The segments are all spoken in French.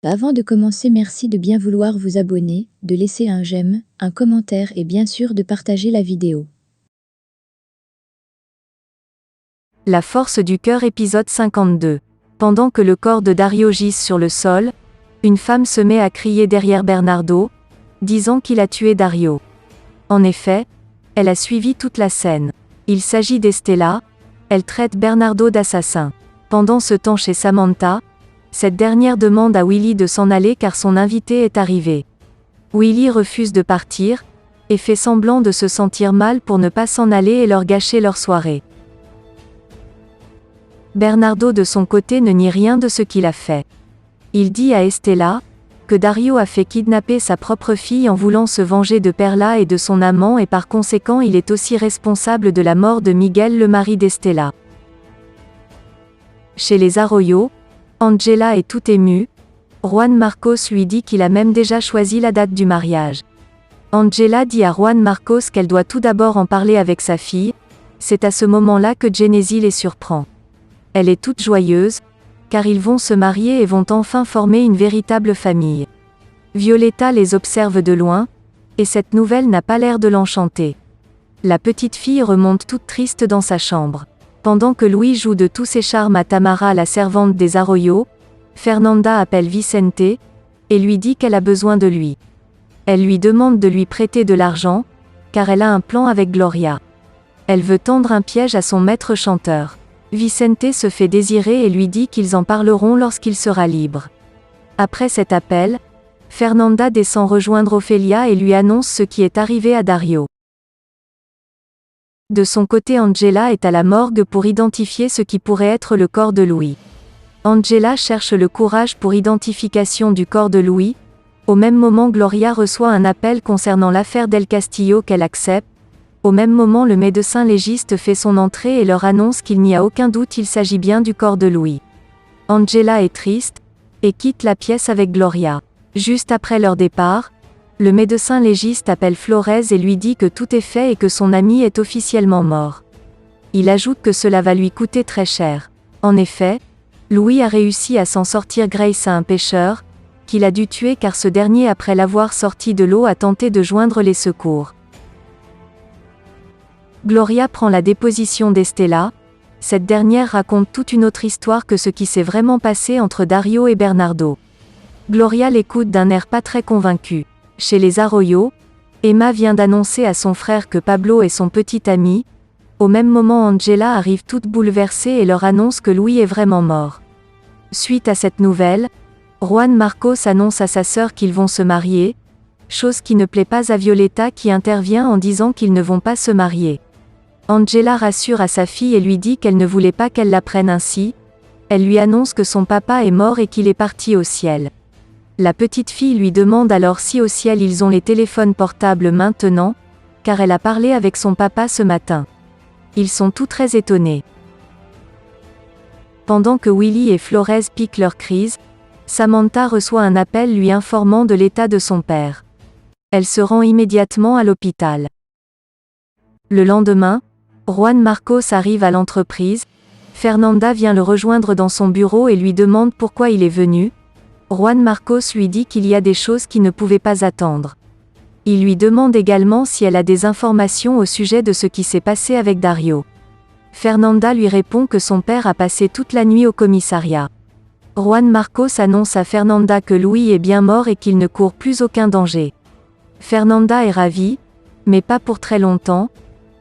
Avant de commencer, merci de bien vouloir vous abonner, de laisser un j'aime, un commentaire et bien sûr de partager la vidéo. La force du cœur épisode 52. Pendant que le corps de Dario gisse sur le sol, une femme se met à crier derrière Bernardo, disant qu'il a tué Dario. En effet, elle a suivi toute la scène. Il s'agit d'Estella, elle traite Bernardo d'assassin. Pendant ce temps chez Samantha, cette dernière demande à Willy de s'en aller car son invité est arrivé. Willy refuse de partir, et fait semblant de se sentir mal pour ne pas s'en aller et leur gâcher leur soirée. Bernardo de son côté ne nie rien de ce qu'il a fait. Il dit à Estella que Dario a fait kidnapper sa propre fille en voulant se venger de Perla et de son amant et par conséquent il est aussi responsable de la mort de Miguel, le mari d'Estella. Chez les Arroyo, Angela est tout émue. Juan Marcos lui dit qu'il a même déjà choisi la date du mariage. Angela dit à Juan Marcos qu'elle doit tout d'abord en parler avec sa fille. C'est à ce moment-là que Genesee les surprend. Elle est toute joyeuse, car ils vont se marier et vont enfin former une véritable famille. Violetta les observe de loin, et cette nouvelle n'a pas l'air de l'enchanter. La petite fille remonte toute triste dans sa chambre. Pendant que Louis joue de tous ses charmes à Tamara, la servante des Arroyo, Fernanda appelle Vicente, et lui dit qu'elle a besoin de lui. Elle lui demande de lui prêter de l'argent, car elle a un plan avec Gloria. Elle veut tendre un piège à son maître chanteur. Vicente se fait désirer et lui dit qu'ils en parleront lorsqu'il sera libre. Après cet appel, Fernanda descend rejoindre Ophelia et lui annonce ce qui est arrivé à Dario. De son côté, Angela est à la morgue pour identifier ce qui pourrait être le corps de Louis. Angela cherche le courage pour identification du corps de Louis. Au même moment, Gloria reçoit un appel concernant l'affaire Del Castillo qu'elle accepte. Au même moment, le médecin légiste fait son entrée et leur annonce qu'il n'y a aucun doute, il s'agit bien du corps de Louis. Angela est triste, et quitte la pièce avec Gloria. Juste après leur départ, le médecin légiste appelle Flores et lui dit que tout est fait et que son ami est officiellement mort. Il ajoute que cela va lui coûter très cher. En effet, Louis a réussi à s'en sortir grâce à un pêcheur, qu'il a dû tuer car ce dernier, après l'avoir sorti de l'eau, a tenté de joindre les secours. Gloria prend la déposition d'Estella. Cette dernière raconte toute une autre histoire que ce qui s'est vraiment passé entre Dario et Bernardo. Gloria l'écoute d'un air pas très convaincu. Chez les Arroyo, Emma vient d'annoncer à son frère que Pablo est son petit ami. Au même moment, Angela arrive toute bouleversée et leur annonce que Louis est vraiment mort. Suite à cette nouvelle, Juan Marcos annonce à sa sœur qu'ils vont se marier, chose qui ne plaît pas à Violetta qui intervient en disant qu'ils ne vont pas se marier. Angela rassure à sa fille et lui dit qu'elle ne voulait pas qu'elle l'apprenne ainsi. Elle lui annonce que son papa est mort et qu'il est parti au ciel. La petite fille lui demande alors si au ciel ils ont les téléphones portables maintenant, car elle a parlé avec son papa ce matin. Ils sont tous très étonnés. Pendant que Willy et Flores piquent leur crise, Samantha reçoit un appel lui informant de l'état de son père. Elle se rend immédiatement à l'hôpital. Le lendemain, Juan Marcos arrive à l'entreprise. Fernanda vient le rejoindre dans son bureau et lui demande pourquoi il est venu. Juan Marcos lui dit qu'il y a des choses qui ne pouvaient pas attendre. Il lui demande également si elle a des informations au sujet de ce qui s'est passé avec Dario. Fernanda lui répond que son père a passé toute la nuit au commissariat. Juan Marcos annonce à Fernanda que Louis est bien mort et qu'il ne court plus aucun danger. Fernanda est ravie, mais pas pour très longtemps,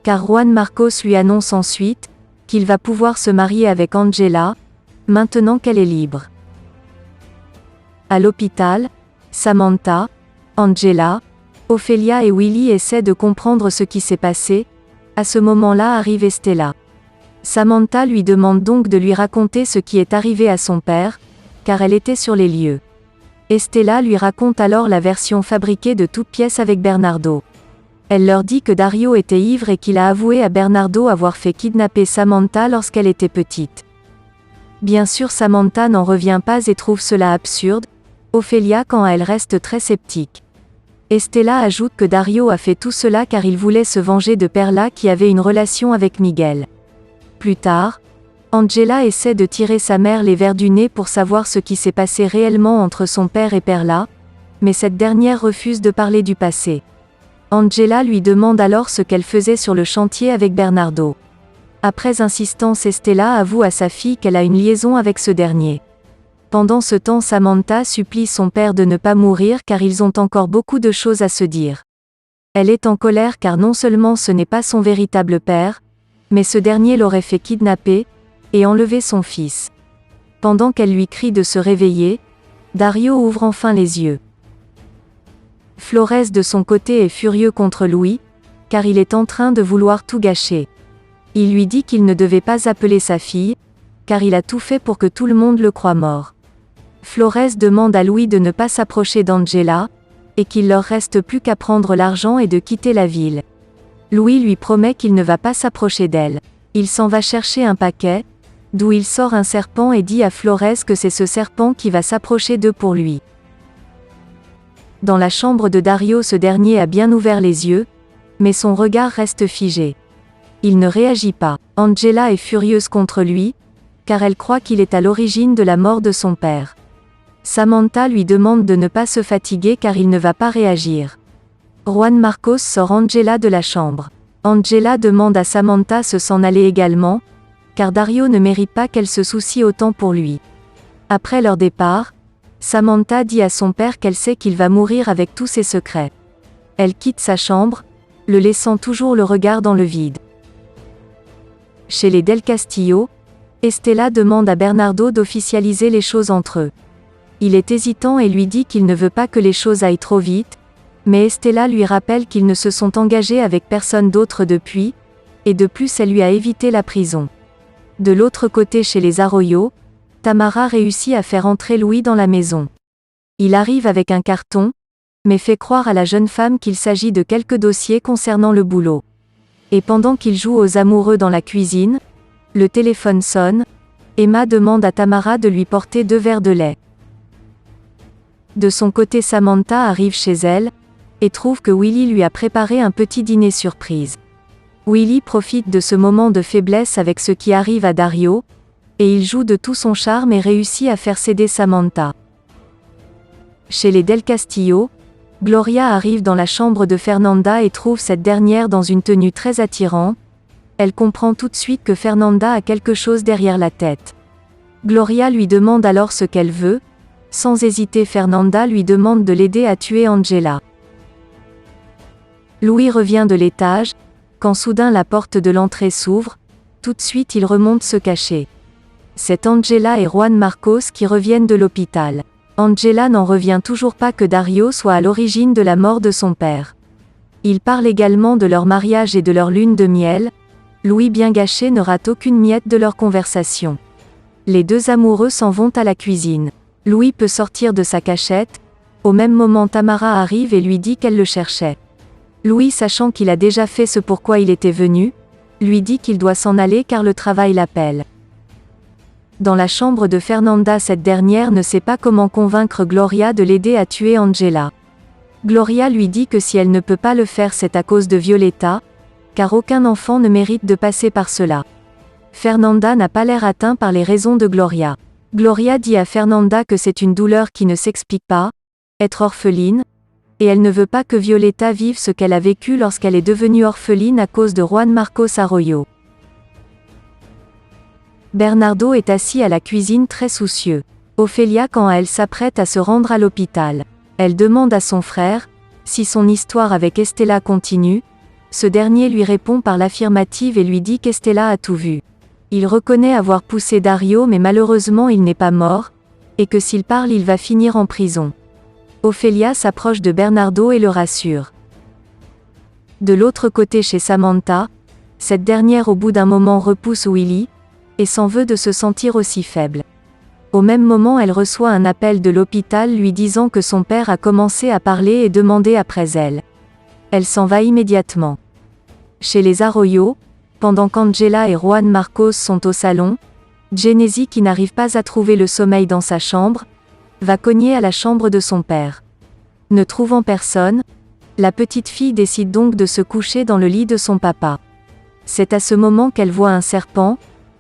car Juan Marcos lui annonce ensuite qu'il va pouvoir se marier avec Angela, maintenant qu'elle est libre. À l'hôpital, Samantha, Angela, Ophelia et Willy essaient de comprendre ce qui s'est passé. À ce moment-là arrive Estella. Samantha lui demande donc de lui raconter ce qui est arrivé à son père, car elle était sur les lieux. Estella lui raconte alors la version fabriquée de toutes pièces avec Bernardo. Elle leur dit que Dario était ivre et qu'il a avoué à Bernardo avoir fait kidnapper Samantha lorsqu'elle était petite. Bien sûr, Samantha n'en revient pas et trouve cela absurde. Ophelia quand elle reste très sceptique. Estella ajoute que Dario a fait tout cela car il voulait se venger de Perla qui avait une relation avec Miguel. Plus tard, Angela essaie de tirer sa mère les vers du nez pour savoir ce qui s'est passé réellement entre son père et Perla, mais cette dernière refuse de parler du passé. Angela lui demande alors ce qu'elle faisait sur le chantier avec Bernardo. Après insistance, Estella avoue à sa fille qu'elle a une liaison avec ce dernier. Pendant ce temps, Samantha supplie son père de ne pas mourir car ils ont encore beaucoup de choses à se dire. Elle est en colère car non seulement ce n'est pas son véritable père, mais ce dernier l'aurait fait kidnapper et enlever son fils. Pendant qu'elle lui crie de se réveiller, Dario ouvre enfin les yeux. Flores de son côté est furieux contre Louis, car il est en train de vouloir tout gâcher. Il lui dit qu'il ne devait pas appeler sa fille, car il a tout fait pour que tout le monde le croie mort. Flores demande à Louis de ne pas s'approcher d'Angela, et qu'il leur reste plus qu'à prendre l'argent et de quitter la ville. Louis lui promet qu'il ne va pas s'approcher d'elle. Il s'en va chercher un paquet, d'où il sort un serpent et dit à Flores que c'est ce serpent qui va s'approcher d'eux pour lui. Dans la chambre de Dario, ce dernier a bien ouvert les yeux, mais son regard reste figé. Il ne réagit pas. Angela est furieuse contre lui, car elle croit qu'il est à l'origine de la mort de son père. Samantha lui demande de ne pas se fatiguer car il ne va pas réagir. Juan Marcos sort Angela de la chambre. Angela demande à Samantha de s'en aller également, car Dario ne mérite pas qu'elle se soucie autant pour lui. Après leur départ, Samantha dit à son père qu'elle sait qu'il va mourir avec tous ses secrets. Elle quitte sa chambre, le laissant toujours le regard dans le vide. Chez les Del Castillo, Estella demande à Bernardo d'officialiser les choses entre eux. Il est hésitant et lui dit qu'il ne veut pas que les choses aillent trop vite, mais Estella lui rappelle qu'ils ne se sont engagés avec personne d'autre depuis, et de plus elle lui a évité la prison. De l'autre côté, chez les Arroyo, Tamara réussit à faire entrer Louis dans la maison. Il arrive avec un carton, mais fait croire à la jeune femme qu'il s'agit de quelques dossiers concernant le boulot. Et pendant qu'il joue aux amoureux dans la cuisine, le téléphone sonne, Emma demande à Tamara de lui porter 2 verres de lait. De son côté, Samantha arrive chez elle, et trouve que Willy lui a préparé un petit dîner surprise. Willy profite de ce moment de faiblesse avec ce qui arrive à Dario, et il joue de tout son charme et réussit à faire céder Samantha. Chez les Del Castillo, Gloria arrive dans la chambre de Fernanda et trouve cette dernière dans une tenue très attirante. Elle comprend tout de suite que Fernanda a quelque chose derrière la tête. Gloria lui demande alors ce qu'elle veut. Sans hésiter, Fernanda lui demande de l'aider à tuer Angela. Louis revient de l'étage, quand soudain la porte de l'entrée s'ouvre. Tout de suite il remonte se cacher. C'est Angela et Juan Marcos qui reviennent de l'hôpital. Angela n'en revient toujours pas que Dario soit à l'origine de la mort de son père. Ils parlent également de leur mariage et de leur lune de miel. Louis, bien gâché, ne rate aucune miette de leur conversation. Les 2 amoureux s'en vont à la cuisine. Louis peut sortir de sa cachette. Au même moment, Tamara arrive et lui dit qu'elle le cherchait. Louis, sachant qu'il a déjà fait ce pourquoi il était venu, lui dit qu'il doit s'en aller car le travail l'appelle. Dans la chambre de Fernanda, cette dernière ne sait pas comment convaincre Gloria de l'aider à tuer Angela. Gloria lui dit que si elle ne peut pas le faire, c'est à cause de Violetta, car aucun enfant ne mérite de passer par cela. Fernanda n'a pas l'air atteint par les raisons de Gloria. Gloria dit à Fernanda que c'est une douleur qui ne s'explique pas, être orpheline, et elle ne veut pas que Violetta vive ce qu'elle a vécu lorsqu'elle est devenue orpheline à cause de Juan Marcos Arroyo. Bernardo est assis à la cuisine très soucieux. Ophélia, quand elle s'apprête à se rendre à l'hôpital, elle demande à son frère si son histoire avec Estella continue. Ce dernier lui répond par l'affirmative et lui dit qu'Estella a tout vu. Il reconnaît avoir poussé Dario, mais malheureusement il n'est pas mort, et que s'il parle il va finir en prison. Ophélia s'approche de Bernardo et le rassure. De l'autre côté, chez Samantha, cette dernière au bout d'un moment repousse Willy, et s'en veut de se sentir aussi faible. Au même moment, elle reçoit un appel de l'hôpital lui disant que son père a commencé à parler et demander après elle. Elle s'en va immédiatement. Chez les Arroyo, pendant qu'Angela et Juan Marcos sont au salon, Genesis, qui n'arrive pas à trouver le sommeil dans sa chambre, va cogner à la chambre de son père. Ne trouvant personne, la petite fille décide donc de se coucher dans le lit de son papa. C'est à ce moment qu'elle voit un serpent,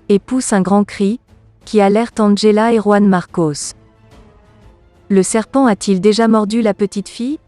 et pousse un grand cri, qui alerte Angela et Juan Marcos. Le serpent a-t-il déjà mordu la petite fille ?